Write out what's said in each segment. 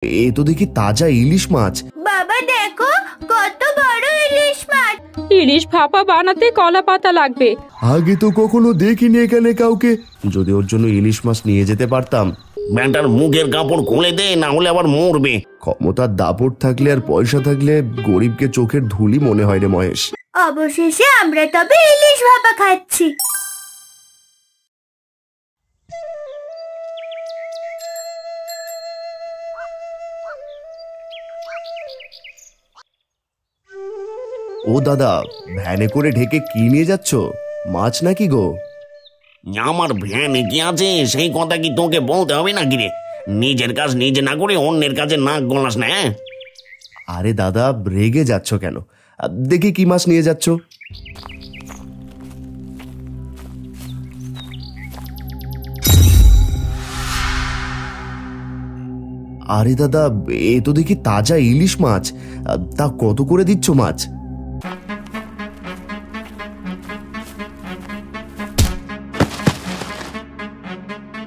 এ তো দেখি তাজা ইলিশ মাছ। বাবা দেখো কত বড় ইলিশ মাছ। ইলিশ ভাপা বানাতে কলা পাতা লাগবে। আগে তো কখনো দেখিনি এখানে কাউকে। যদি ওর জন্য ইলিশ মাছ নিয়ে যেতে পারতাম। ব্যাটার মুখের কাপড় খুলে দে, না হলে আবার মরবে। ক্ষমতার দাপট থাকলে আর পয়সা থাকলে গরিবকে চোখের ধুলি মনে হয় রে মহেশ। অবশেষে আমরা তবে ইলিশ ভাপা খাচ্ছি। ও দাদা, ভ্যানে করে ঢেকে কি নিয়ে যাচ্ছ? মাছ নাকি গো? আমার ভ্যানে কি আছে সেই কথা কি তোকে বলতে হবে নাকি রে? নিজের কাজ নিজে না করে অন্যের কাজে নাক গলাস না। আরে দাদা, রেগে যাচ্ছ কেন? দেখি কি মাছ নিয়ে যাচ্ছ। আরে দাদা, এ তো দেখি তাজা ইলিশ মাছ। তা কত করে দিচ্ছ মাছ?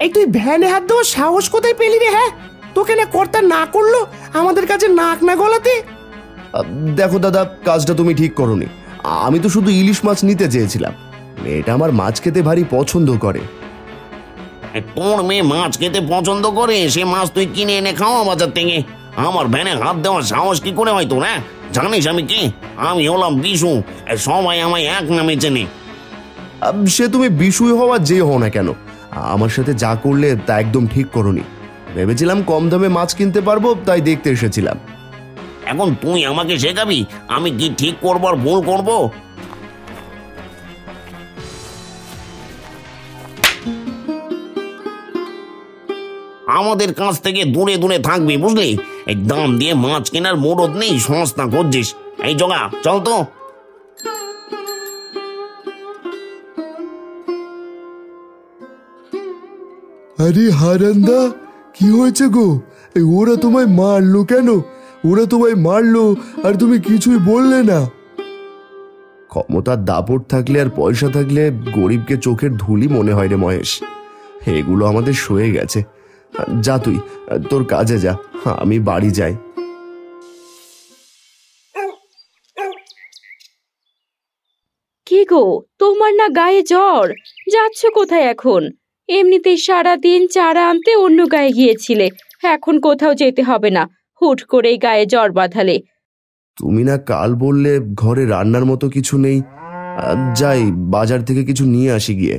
এই তুই ভ্যানে হাত দেওয়ার সাহস কোথায় পেলি রে? হ্যাঁ, তোকে না কর্তা না করলো আমাদের কাছে নাক না গলাতে? দেখো দাদা, কাজটা তুমি ঠিক করোনি। আমি তো শুধু ইলিশ মাছ নিতে চেয়েছিলাম। এটা আমার মাছ খেতে ভারী পছন্দ করে। তোর মেয়ে মাছ খেতে পছন্দ করে, সে মাছ তুই কিনে এনে খাওয়া বাজার থেকে। আমার ভ্যানে হাত দেওয়ার সাহস কি করে হয় তোর? হ্যাঁ, জানিস আমি কি? আমি হলাম বিশু, সবাই আমায় এক নামে চেনে। সে তুমি বিষয় হওয়া যে হও না কেন, আমার সাথে যা করলে তা একদম ঠিক করোনি। ভেবেছিলাম কম দামে মাছ কিনতে পারবো, তাই দেখতে এসেছিলাম। এখন তুই আমাকে শেখাবি আমি কি ঠিক করবো আর ভুল করবো? আমাদের কাছ থেকে দূরে দূরে থাকবি, বুঝলি? এই দাম দিয়ে মাছ কেনার মোড়ত নেই, সস্তা করছিস। এই জগা, চল তো। আরে হারান্দা, কি হয়েছে গো? ওরা তোমায় মারলো কেন? ওরা তোমায় মারলো আর তুমি কিছুই বললে না? ক্ষমতার দাপট থাকলে আর পয়সা থাকলে গরিবকে চোখের ধুলি মনে হয় রে মহেশ। এগুলো আমাদের সয়ে গেছে। যা তুই তোর কাজে যা, আমি বাড়ি যাই। কি গো, তোমার না গায়ে জ্বর? যাচ্ছ কোথায় এখন? এমনিতেই সারাদিন চারা আনতে অন্য গায়ে গিয়েছিলে, এখন কোথাও যেতে হবে না। হুট করেই গায়ে জ্বর বাঁধালে। তুমি না কাল বললে ঘরে রান্নার মতো কিছু নেই? যাই বাজার থেকে কিছু নিয়ে আসি গিয়ে।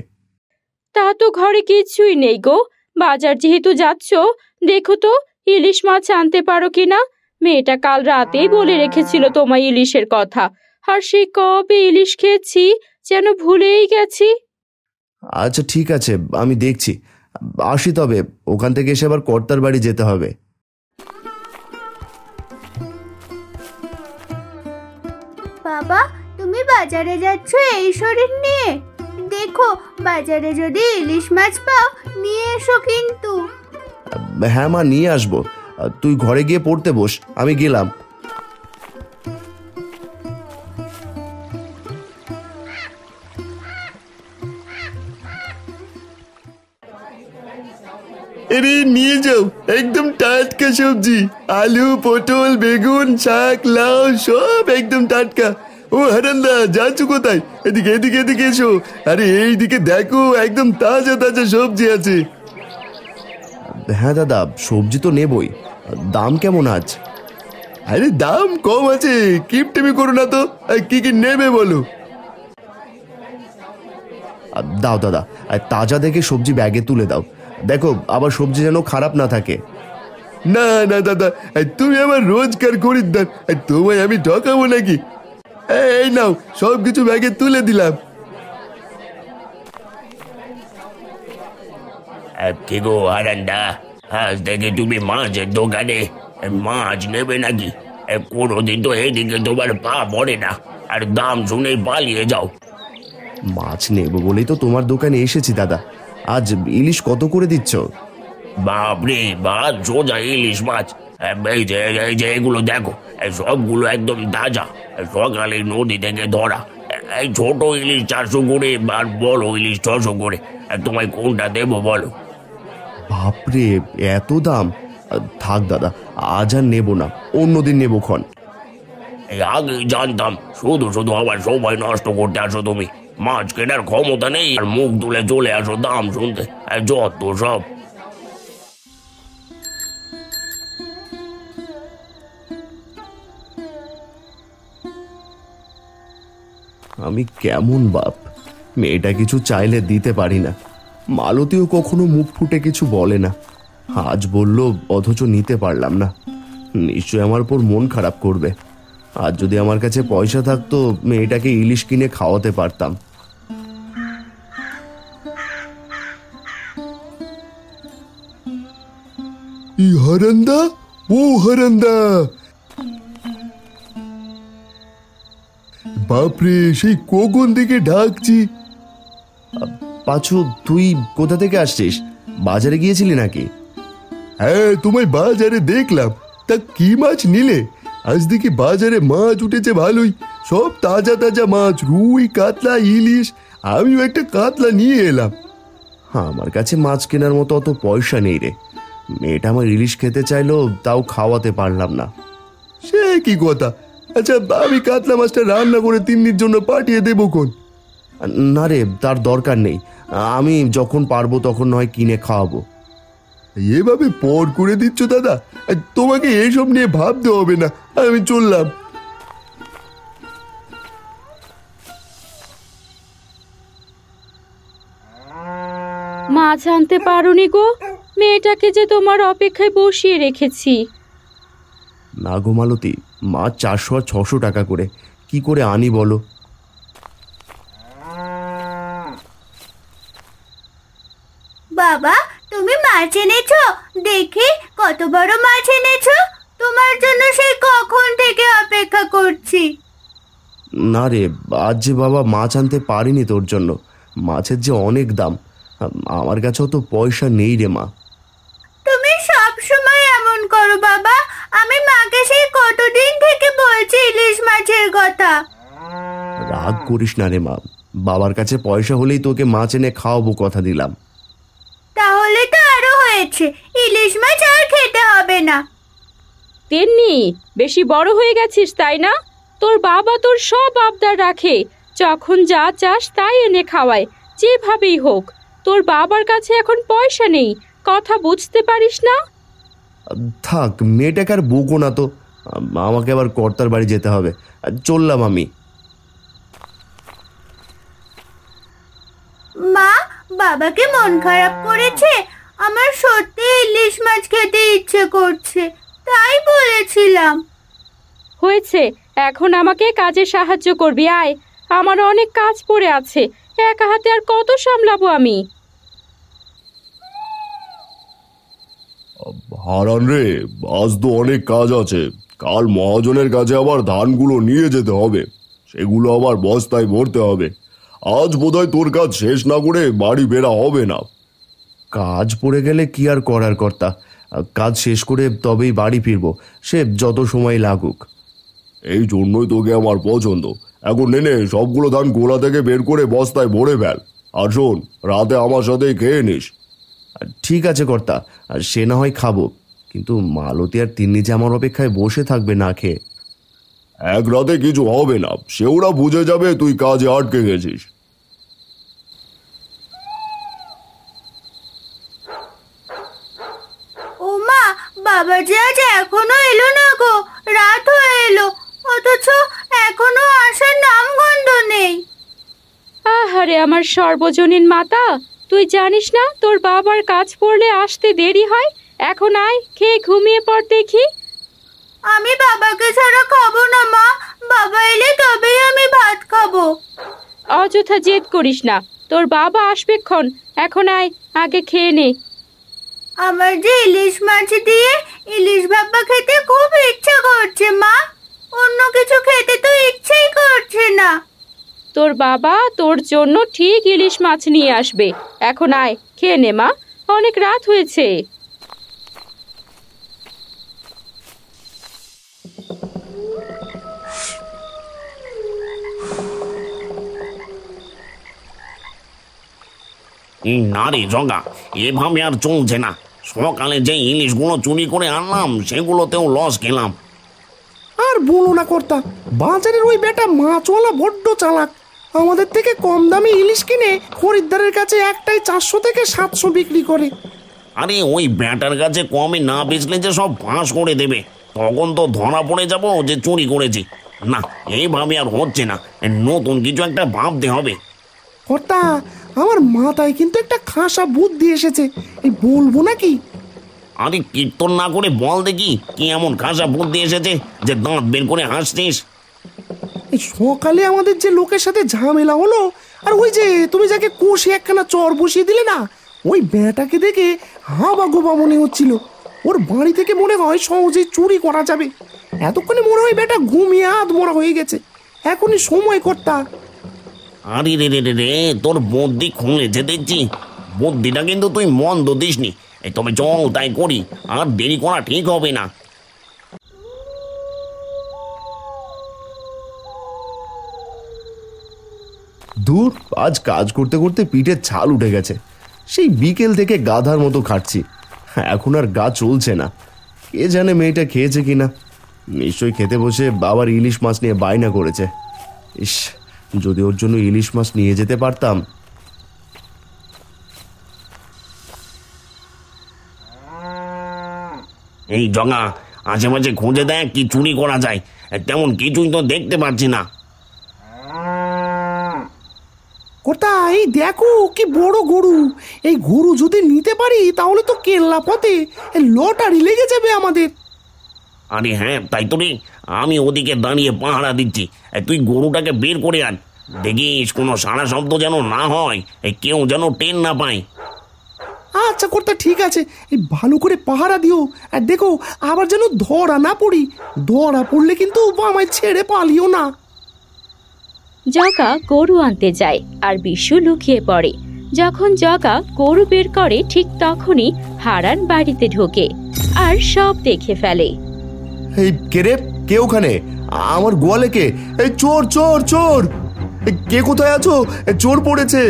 তা তো ঘরে কিছুই নেই গো। বাজার যেহেতু যাচ্ছ, দেখো তো ইলিশ মাছ আনতে পারো কিনা। মেয়েটা কাল রাতেই বলে রেখেছিল তোমায় ইলিশের কথা, আর সে কবে ইলিশ খেয়েছি যেন ভুলেই গেছি। আচ্ছা ঠিক আছে, আমি দেখছি। আসি তবে, ওখান থেকে এসে আবার কর্তার বাড়ি যেতে হবে। বাবা, তুমি বাজারে যাচ্ছ এই শরীর নিয়ে? দেখো, বাজারে যদি ইলিশ মাছ পাও নিয়ে এসো কিন্তু। হ্যাঁ মা, নিয়ে আসবো। তুই ঘরে গিয়ে পড়তে বস, আমি গেলাম। আরে নিয়ে যাও, একদম টাটকা সবজি। আলু, পটল, বেগুন, শাক, লাউ সব একদম টাটকা। ও হারান্দা, যাচ্ছ কোথায়? এদিকে এদিকে এদিকে এসো। আরে এইদিকে দেখো, একদম তাজা তাজা সবজি আছে। হ্যাঁ দাদা, সবজি তো নেবই। দাম কেমন আজ? আরে দাম কম আছে, কিপটিমি করো না তো। কি কি নেবে বলো? দাও দাদা, তাজা দেখে সবজি ব্যাগে তুলে দাও। দেখো আবার সবজি যেন খারাপ না থাকে। না না দাদা, তুমি আমার রোজকার খরিদ্দার, তোমায় আমি ঠকাবো নাকি? এই নাও, সব কিছু ব্যাগে তুলে দিলাম। কি গো হারান্দা, আজ থেকে তুমি মাছের দোকানে মাছ নেবে নাকি? কোনোদিন তো এইদিকে তোমার পা পড়ে না, আর দাম শুনেই পালিয়ে যাও। মাছ নেব বলেই তো তোমার দোকানে এসেছি দাদা। আজ ইলিশ কত করে দিচ্ছ? বাপরে বাপ, সোজা ইলিশ মাছ। এই যে এগুলো দেখো, সবগুলো একদম তাজা, সকালে নদী থেকে ধরা। এই ছোট ইলিশ 400 করে আর বড় ইলিশ 600 করে। তোমায় কোনটা দেবো বলো? বাপরে, এত দাম! থাক দাদা, আজ আর নেব না, অন্যদিন নেব ক্ষণ। এই আগে জানতাম, শুধু শুধু আবার সময় নষ্ট করতে আসো তুমি। মাছ কেনার ক্ষমতা নেই আর মুখ তুলে চলে আসো দাম শুনতে। যত সব। আমি কেমন বাপ, মেয়েটা কিছু চাইলে দিতে পারি না। মালতীও কখনো মুখ ফুটে কিছু বলে না, আজ বলল অথচ নিতে পারলাম না। নিশ্চয় আমার উপর মন খারাপ করবে। আজ যদি আমার কাছে পয়সা থাকতো মেয়েটাকে ইলিশ কিনে খাওয়াতে পারতাম। হারান্দা, ও হারান্দা, বাপরে সেই কখন থেকে ডাকছি। পাঁচু, তুই কোথা থেকে আসছিস? বাজারে গিয়েছিলি নাকি? হ্যাঁ, তোমায় বাজারে দেখলাম। তা কি মাছ নিলে? আজ দেখি বাজারে মাছ উঠেছে ভালোই, সব তাজা তাজা মাছ, রুই, কাতলা, ইলিশ। আমিও একটা কাতলা নিয়ে এলাম। আমার কাছে মাছ কেনার মতো অত পয়সা নেই রে। মেয়েটা আমার ইলিশ খেতে চাইলো, তাও খাওয়াতে পারলাম না। সে কি কথা? আচ্ছা, আমি কাতলা মাছটা রান্না করে তিন্নির জন্য পাঠিয়ে দেবো কোন? না রে, তার দরকার নেই। আমি যখন পারবো তখন নয় কিনে খাওয়াবো। এভাবে পর করে দিচ্ছ দাদা? তোমাকে এসব নিয়ে ভাবতে হবে না, আমি চললাম। মাছ আনতে পারোনি গো? মেয়েটাকে যে তোমার অপেক্ষায় বসিয়ে রেখেছি। না গো মালতী, মাছ 400 আর 600 টাকা করে, কি করে আনি বলো? বাবা, তুমি মাছ এনেছো? দেখি কত বড় মাছ এনেছো। তোমার জন্য সেই কখন থেকে অপেক্ষা করছি। না রে, আজ যে বাবা মাছ আনতে পারিনি তোর জন্য। মাছের যে অনেক দাম, আমার কাছে অত পয়সা নেই রে মা। তুমি সব সময় এমন করো বাবা। আমি মাকে সেই কতদিন থেকে বলছি ইলিশ মাছের কথা। রাগ করিস না রে মা, বাবার কাছে পয়সা হলেই তোকে মাছ এনে খাওয়াবো, কথা দিলাম। তাহলে তো আরো হয়েছে, ইলিশ মাছ আর খেতে হবে না। তেমনি বেশি বড় হয়ে গেছিস তাই না? তোর বাবা তোর সব আবদার রাখে, যখন যা চাস তাই এনে খাওয়ায়, যেভাবেই হোক। তোর বাবার কাছে এখন পয়সা নেই, কথা বুঝতে পারিস না? থাক, মেয়েটাকে আর বকো না তো। আমাকে আবার কর্তার বাড়ি যেতে হবে, চললাম আমি। মা, বাবাকে মন খারাপ করেছে? আমার সত্যি ইলিশ মাছ খেতে ইচ্ছে করছে, তাই বলেছিলাম। হয়েছে, এখন আমাকে কাজে সাহায্য করবি, আয়। আমার অনেক কাজ পড়ে আছে, একা হাতে আর কত সামলাবো আমি। হারান রে, আজ তো অনেক কাজ আছে। কাল মহাজনের কাছে আবার ধানগুলো নিয়ে যেতে হবে, সেগুলো আবার বস্তায় ভরতে হবে। আজ বোধহয় তোর কাজ শেষ না করে বাড়ি বেরা হবে না। কাজ পড়ে গেলে কি আর করার কর্তা, কাজ শেষ করে তবেই বাড়ি ফিরবো, সে যত সময় লাগুক। এই জন্যই তোকে আমার পছন্দ। এখন নে সবগুলো ধান গোলা থেকে বের করে বস্তায় ভরে ফেল। আর শোন, রাতে আমার সাথেই খেয়ে নিস। ঠিক আছে কর্তা, সে না হয় খাবো, কিন্তু মালতী আর তিন্নি যে আমার অপেক্ষায় বসে থাকবে না খেয়ে। এক রাতে কিছু হবে না, সে ওরা বুঝে যাবে তুই কাজে আটকে গেছিস। ও মা, বাবা যে আজ এখনো এলো না গো, রাত হয়ে এলো, অথচ এখনো আসার নাম গন্ধ নেই। আহারে আমার সর্বজনীন মাতা, তুই জানিস না তোর বাবার কাজ পড়লে আসতে দেরি হয়? এখন আয়, খেয়ে ঘুমিয়ে পড় দেখি। আমি বাবাকে ছাড়া খাবো না মা, বাবা এলে তবেই আমি ভাত খাবো। অযথা জেদ করিস না, তোর বাবা আসবেক্ষণ, এখন আয়, আগে খেয়ে নে। আমার যে ইলিশ মাছ দিয়ে ইলিশ ভাপা খেতে খুব ইচ্ছা করছে মা, অন্য কিছু খেতে তো ইচ্ছেই করছে না। তোর বাবা তোর জন্য ঠিক ইলিশ মাছ নিয়ে আসবে, এখন আয়, খেয়ে নে মা, অনেক রাত হয়েছে। না রে জগা, এভাবে আর চলছে না। সকালে যে ইলিশগুলো চুরি করে আনলাম সেগুলোতেও লস খেলাম। আর বলো না কর্তা, বাজারের ওই বেটা মাছওয়ালা বড্ড চালাক। আমাদের থেকে কম দামে ইলিশ কিনে খরিদ্দারের কাছে একটাই 400 থেকে 700 বিক্রি করে। আরে ওই ব্যাটার কাছে কমে না বেচলে যে সব ফাঁস করে দেবে, তখন তো ধরা পড়ে যাব যে চুরি করেছি। না, এইভাবে আর হচ্ছে না, নতুন কিছু একটা ভাবতে হবে। কর্তা, আমার মাথায় কিন্তু একটা খাসা বুদ্ধি এসেছে, এই বলবো নাকি? আরে কীর্তন না করে বল দেখি, কি এমন খাসা বুদ্ধি এসেছে যে দাঁত বের করে হাসছিস? এই সকালে আমাদের যে লোকের সাথে ঝামেলা হলো, আর ওই যে তুমি যাকে কষে একখানা চর বসিয়ে দিলে না, ওই বেটাকে দেখে হাবা গোবা মনে হচ্ছিল। ওর বাড়ি থেকে মনে হয় সহজেই চুরি করা যাবে। এতক্ষণে মনে হয় বেটা ঘুমিয়ে আধমরা হয়ে গেছে। এখনই সময় কর্তা। আরে রে রে রে রে, তোর বুদ্ধি খুলেছে দেখছি। বুদ্ধিটা কিন্তু তুই মন্দ দিসনি। তবে চল তাই করি, আর দেরি করা ঠিক হবে না। দূর, আজ কাজ করতে করতে পিঠের ছাল উঠে গেছে। সেই বিকেল থেকে গাধার মতো খাটছি, এখন আর গা চলছে না। কে জানে মেয়েটা খেয়েছে কিনা, নিশ্চয়ই খেতে বসে বাবার ইলিশ মাছ নিয়ে বায়না করেছে। ইস, যদি ওর জন্য ইলিশ মাছ নিয়ে যেতে পারতাম। এই জগা, আশেপাশে খুঁজে দেখ কি চুরি করা যায়। তেমন কিছুই তো দেখতে পাচ্ছি না। কর্তা, এই দেখো কি বড় গরু। এই গরু যদি নিতে পারি তাহলে তো কেল্লা পথে লটারি লেগে যাবে আমাদের। আরে হ্যাঁ, তাই তো রে, আমি ওদিকে দাঁড়িয়ে পাহারা দিচ্ছি। তুই গরুটাকে বের করে আন, দেখিস কোনো সারা শব্দ যেন না হয়, কেউ যেন টেন না পায়। আচ্ছা কর্তা, ঠিক আছে। এই ভালো করে পাহারা দিও, আর দেখো আবার যেন ধরা না পড়ি। ধরা পড়লে কিন্তু আমায় ছেড়ে পালিও না। জগা গরু আনতে যায় আর বিশু লুকিয়ে পড়ে। যখন জগা গরু বের করে ঠিক তখনই হারান বাড়িতে ঢোকে আর সব দেখে ফেলে। এই কে রে? কে ওখানে? আমার গোয়ালে কে? এই চোর চোর চোর! কে কোথায় আছো? চোর পড়েছে।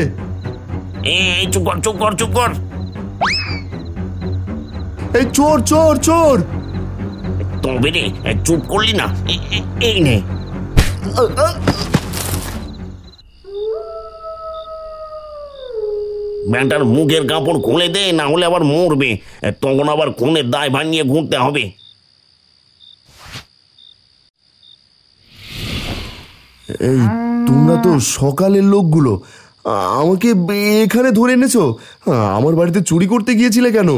এই চুপ কর চুপ কর চুপ কর। এই চোর চোর চোর! তবে রে, চুপ করলি না। এই নে। ব্যাটার মুখের কাপড় খুলে দে, না হলে আবার মরবে। তখন আবার খুনের দায় ভার নিয়ে ঘুরতে হবে। এই তোমরা তো সকালের লোকগুলো, আমাকে এখানে ধরে এনেছো। আমার বাড়িতে চুরি করতে গিয়েছিলে কেন?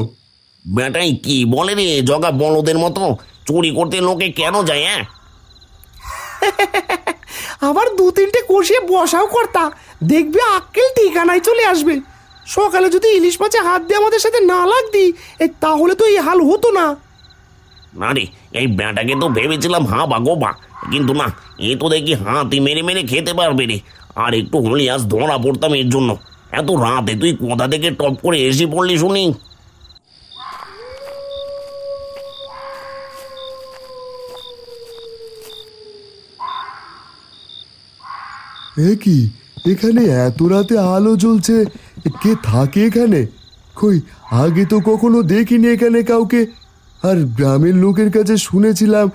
বেটাই কি বলে রে জগা, বলদের মতো। চুরি করতে লোকে কেন যায়? হ্যাঁ, আবার 2-3টে কষিয়ে বসাও কর্তা, দেখবে আক্কেল ঠিকানায় চলে আসবে। সকালে যদি ইলিশ মাছে হাত দিয়ে আমাদের সাথে না লাগতি, তাহলে তো এই হাল হতো না। না রে, এই বেটাকে তো ভেবেছিলাম হাবা গোবা, কিন্তু না, এ তো দেখি হাতি মেরে মেরে খেতে পারবে রে। আর একটু হলে আজ ধরা পড়তাম এর জন্য। এত রাতে তুই কোথা থেকে টপ করে এসে পড়লি শুনি? এ কি, এখানে এত রাতে আলো জ্বলছে? কে থাকে এখানে? কই, আগে তো কখনো দেখিনি এখানে কাউকে। আর গ্রামের লোকের কাছে শুনেছিলাম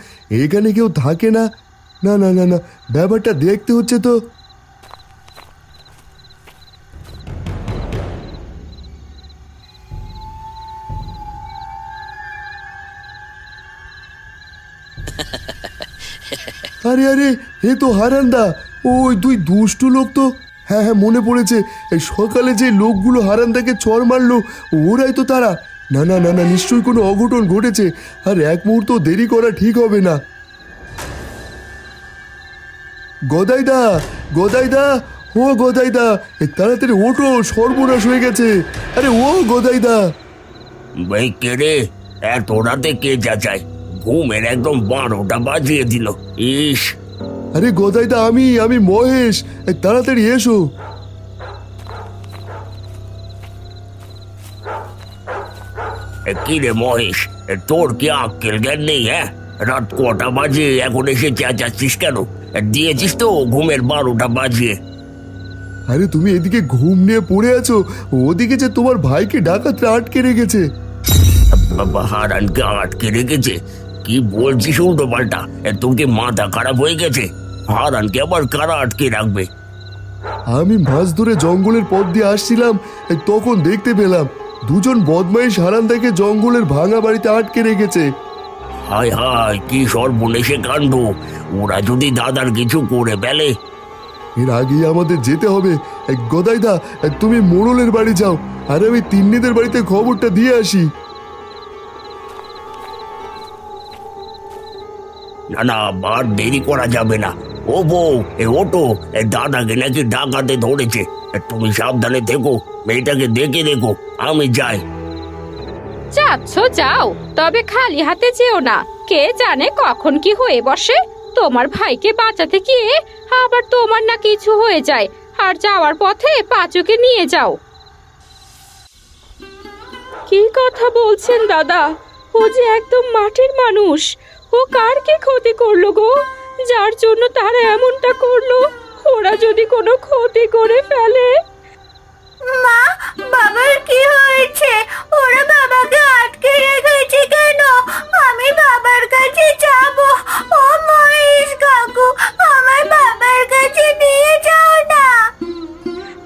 এখানে কেউ থাকে না। না না না না, ব্যাপারটা দেখতে হচ্ছে তো। আরে আরে, এ তো হারান্দা। ওই তুই দুষ্টু লোক তো। হ্যাঁ হ্যাঁ, মনে পড়েছে। এই সকালে যে লোকগুলো হারান্দাকে চড় মারলো, ওরাই তো তারা। না না না না, নিশ্চয়ই কোনো অঘটন ঘটেছে, আর এক মুহূর্ত দেরি করা ঠিক হবে না। গদাইদা, গদাইদা, ও গদাইদা, তাড়াতাড়ি ওঠো, সর্বনাশ হয়ে গেছে। আরে ও গদাইদা! ভাই কে রে? এত রাতে কে যাচাই? ঘুমের একদম 12টা বাজিয়ে দিল। ইস! আরে গদাইদা, আমি মহেশ, তাড়াতাড়ি এসো। কি রে মহেশ, তোর কি আক্কেল জ্ঞান নেই? হ্যাঁ, রাত কটা বাজে এখন এসে চেঁচাচ্ছিস কেন? দিয়েছিস তো ঘুমের 12টা বাজিয়ে। আরে তুমি এদিকে ঘুম নিয়ে পড়ে আছো, ওদিকে যে তোমার ভাইকে ডাকাতরা আটকে রেখেছে। বাবা, হারানকে আটকে রেখেছে? কি বলছিস উল্টো পাল্টা? তোকে মাথা খারাপ হয়ে গেছে? হারানকে আবার কারা আটকে রাখবে? আমি মাছ ধরে জঙ্গলের পথ দিয়ে আসছিলাম, তখন দেখতে পেলাম দুজন বদমাইশ হারানদাকে জঙ্গলের ভাঙা বাড়িতে আটকে রেখেছে। হায় হায়, কি সর্বনেশে কাণ্ড! ওরা যদি দাদার কিছু করে ফেলে? এর আগেই আমাদের যেতে হবে। গদাইদা, তুমি মোড়লের বাড়ি যাও, আর আমি তিন্নিদের বাড়িতে খবরটা দিয়ে আসি। না না, আর দেরি করা যাবে না। ও বউ, ওটো, দাদাকে নাকি ডাকাতে ধরেছে। তুমি সাবধানে থেকো, মেয়েটাকে দেখে দেখো। আমি যাই। যাচ্ছ যাও, তবে খালি হাতে যেও না। কে জানে কখন কি হয়ে বসে। তোমার ভাইকে বাঁচাতে গিয়ে আবার তোমার না কিছু হয়ে যায়। আর যাওয়ার পথে পাঁচুকে নিয়ে যাও। কি কথা বলছেন দাদা? ও যে একদম মাটির মানুষ। ও কার কি ক্ষতি করলো গো, যার জন্য তারা এমনটা করলো? ওরা যদি কোনো ক্ষতি করে ফেলে? মা, বাবার কি হয়েছে? ওরা বাবাকে আটকে রেখেছে কেন? আমি বাবার কাছে যাব। ও মহেশ কাকু, আমার বাবার কাছে নিয়ে যাও না।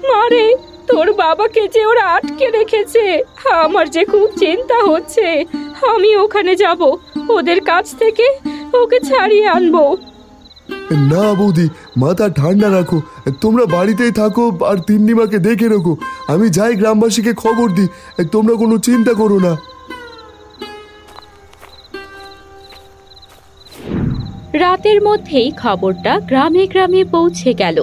মারে, তোর বাবাকে যে ওরা আটকে রেখেছে, আমার যে খুব চিন্তা হচ্ছে। আমি ওখানে যাব, ওদের কাছ থেকে ওকে ছাড়িয়ে আনবো। না বৌদি, মাথা ঠান্ডা রাখো, তোমরা বাড়িতেই থাকো আর তিন্নিমাকে দেখে রাখো। আমি যাই গ্রামবাসীকে খবর দিই, তোমরা কোনো চিন্তা করো না। রাতের মধ্যেই খবরটা গ্রামে গ্রামে পৌঁছে গেল।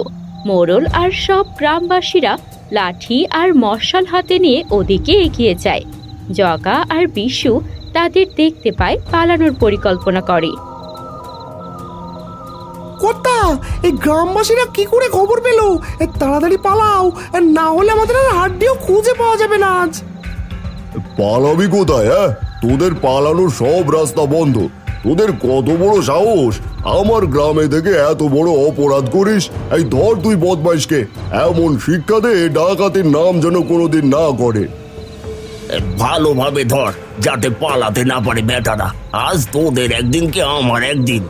মোড়ল আর সব গ্রামবাসীরা লাঠি আর মশাল হাতে নিয়ে ওদিকে এগিয়ে যায়। জগা আর বিশু তাদের দেখতে পায়, পালানোর পরিকল্পনা করে। কর্তা, এই গ্রামবাসীরা কি করে খবর পেলো? তাড়াতাড়ি পালাও, না হলে আমাদের আর হাড্ডিও খুঁজে পাওয়া যাবে না আজ। পালাবি কোথায়? তোদের পালানোর সব রাস্তা বন্ধ। তোদের কত বড় সাহস, আমার গ্রামে থেকে এত বড় অপরাধ করিস? এই ধর তুই বদমাইশকে, এমন শিক্ষা দে ডাকাতের নাম যেন কোনোদিন না করে। ভালোভাবে ধর, যাতে পালাতে না পারে বেটারা। আজ তোদের একদিন কি আমার একদিন।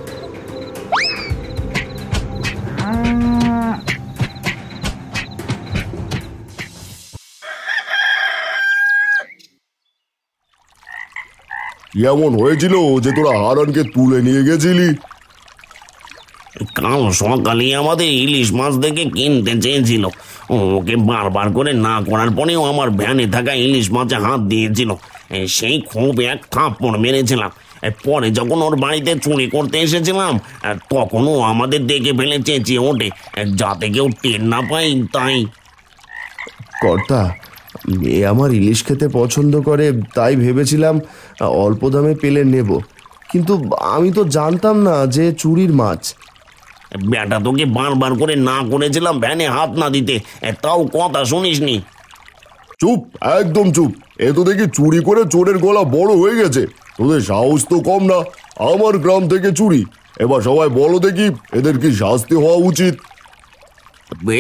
এমন হয়েছিল যে তোরা হারানকে তুলে নিয়ে গেছিলি? কাল সকালে আমাদের ইলিশ মাছ দেখে কিনতে চেয়েছিল। ওকে বারবার করে না করার পরেও আমার ভ্যানে থাকা ইলিশ মাছে হাত দিয়েছিল। সেই খুব এক থাপ্পড় মেরেছিলাম। পরে যখন ওর বাড়িতে চুরি করতে এসেছিলাম, তখনও আমাদের দেখে ফেলে চেঁচিয়ে ওঠে, যাতে কেউ টের না পাই তাই। কর্তা, মেয়ে আমার ইলিশ খেতে পছন্দ করে, তাই ভেবেছিলাম অল্প দামে পেলে নেব, কিন্তু আমি তো জানতাম না যে চুরির মাছ। বেটা, তোকে বারবার করে না করেছিলাম ভ্যানে হাত না দিতে, তাও কথা শুনিসনি। চুপ, একদম চুপ। এ তো দেখি চুরি করে চোরের গলা বড় হয়ে গেছে। তোদের সাহস তো কম না, আমার গ্রাম থেকে চুরি। এবার সবাই বলো দেখি, এদের কি শাস্তি হওয়া উচিত?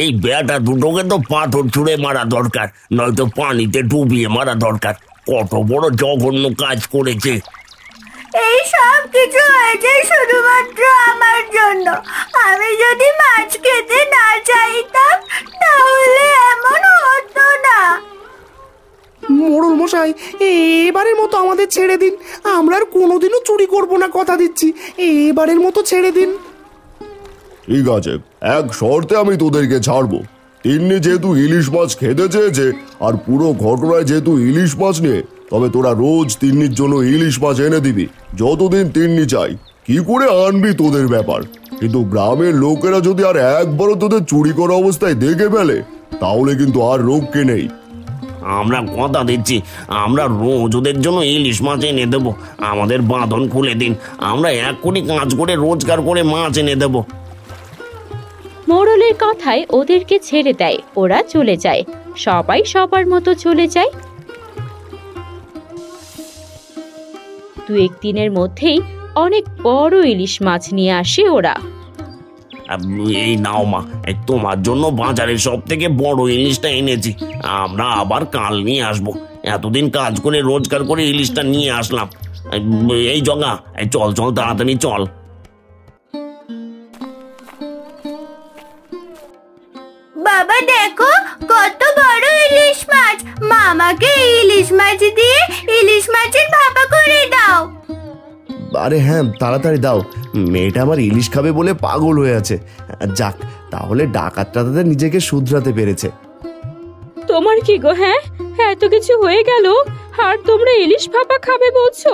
এই বেটা দুটোকে তো পাথর ছুঁড়ে মারা দরকার, নয়তো পানিতে ডুবিয়ে মারা দরকার। কত বড় জঘন্য কাজ করেছে। এই সব কিছু হয়েছে শুধুমাত্র আমার জন্য। আমি যদি মাছ খেতে না চাইতাম, তাহলে এমন হতো না। মোড়ল মশাই, এবারের মতো আমাদের ছেড়ে দিন। আমরা আর কোনোদিনও চুরি করব না, কথা দিচ্ছি। এবারের মতো ছেড়ে দিন। ঠিক আছে, এক শর্তে আমি তোদেরকে ছাড়বো। তিন্নি যেহেতু ইলিশ মাছ খেতে চেয়েছে, আর পুরো ঘটনায় যেহেতু ইলিশ মাছ নিয়ে, তবে তোরা রোজ তিন্নির জন্য ইলিশ মাছ এনে দিবি, যতদিন তিন্নি চাই। কি করে আনবি তোদের ব্যাপার, কিন্তু গ্রামের লোকেরা যদি আর একবারও তোদের চুরি করা অবস্থায় দেখে ফেলে, তাহলে কিন্তু আর রক্ষে নেই। আমরা কথা দিচ্ছি, আমরা রোজ ওদের জন্য ইলিশ মাছ এনে দেবো। আমাদের বাঁধন খুলে দিন, আমরা এক কোটি কাজ করে রোজগার করে মাছ এনে দেবো। মোড়লের কথায় ওদেরকে ছেড়ে দেয়। ওরা চলে যায়, সবাই সবার মতো চলে যায়। দু একদিনের মধ্যেই অনেক বড় ইলিশ মাছ নিয়ে আসে ওরা। এই নাও মা, তোমার জন্য বাজারের সব থেকে বড় ইলিশটা এনেছি। আমরা আবার কাল নিয়ে আসবো। এতদিন কাজ করে রোজগার করে ইলিশটা নিয়ে আসলাম। এই জগা, চল চল তাড়াতাড়ি চল। বাবা দেখো কত বড় ইলিশ মাছ, মামাকে ইলিশ মাছ দিয়ে ইলিশ মাছের ভাপা করে দাও। আরে হ্যাঁ, তাড়াতাড়ি দাও। মেয়েটা আমার ইলিশ খাবে বলে পাগল হয়ে আছে। যাক, তাহলে ডাকাতটা তাদের নিজেকে শুধরাতে পেরেছে। তোমার কি গো? হ্যাঁ, এত কিছু হয়ে গেল আর তোমরা ইলিশ ভাপা খাবে বলছো?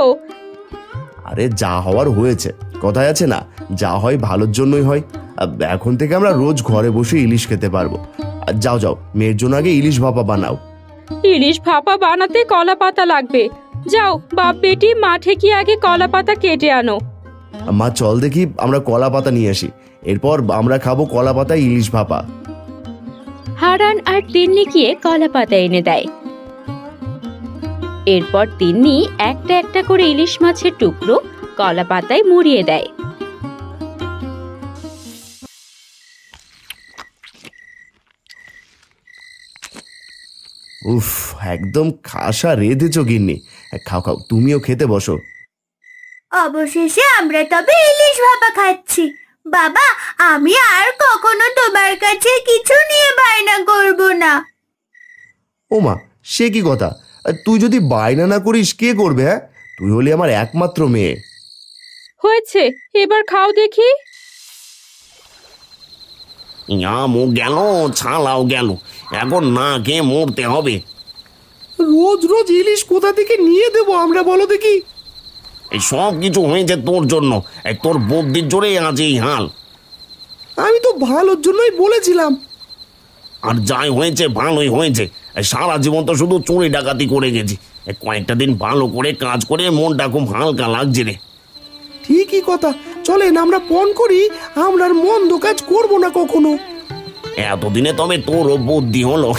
আরে যা হওয়ার হয়েছে, কথায় আছে না, যা হয় ভালোর জন্যই হয়। এখন থেকে আমরা রোজ ঘরে বসে ইলিশ খেতে পারবো। যাও যাও, মেয়ের জন্য আগে ইলিশ ভাপা বানাও। ইলিশ ভাপা বানাতে কলা পাতা লাগবে। যাও বাপ বেটি মাঠে গিয়ে আগে কলা পাতা কেটে আনো। মা চল দেখি আমরা কলা পাতা নিয়ে আসি, এরপর আমরা খাবো কলা পাতায় ইলিশ ভাপা। হারান আর তিন্নি গিয়ে কলা পাতা এনে দেয়। এরপর তিন্নি একটা একটা করে ইলিশ মাছের টুকরো কলা পাতায় মুড়িয়ে দেয়। উফ, একদম খাসা রেঁধেছো গিন্নি। খাও খাও, তুমিও খেতে বসো। অবশেষে আমরা তবে ইলিশ ভাপা খাচ্ছি। বাবা, আমি আর কখনো তোমার কাছে কিছু নিয়ে বায়না করব না। ওমা, সে কি কথা? তুই যদি বায়না না করিস কে করবে? হ্যাঁ, তুই হলি আমার একমাত্র মেয়ে। হয়েছে, এবার খাও দেখি। আমও গেল, ছালাও গেল, এখন না খেয়ে মরতে হবে। রোজ রোজ ইলিশ কোথা থেকে নিয়ে দেবো আমরা, বলো দেখি? এই সব কিছু হয়েছে তোর জন্য। তোর বুদ্ধির জোরে আছে এই হাল। আমি তো ভালোর জন্যই বলেছিলাম। আর যাই হয়েছে ভালোই হয়েছে। সারা জীবন তো শুধু চুরি ডাকাতি করে গেছি। কয়েকটা দিন ভালো করে কাজ করে মনটা খুব হালকা লাগছে রে। ঠিকই কথা, চলেন আমরা পণ করি আমরা আর মন্দ কাজ করবো না কখনো। এতদিনে তবে তোরও বুদ্ধি হলো।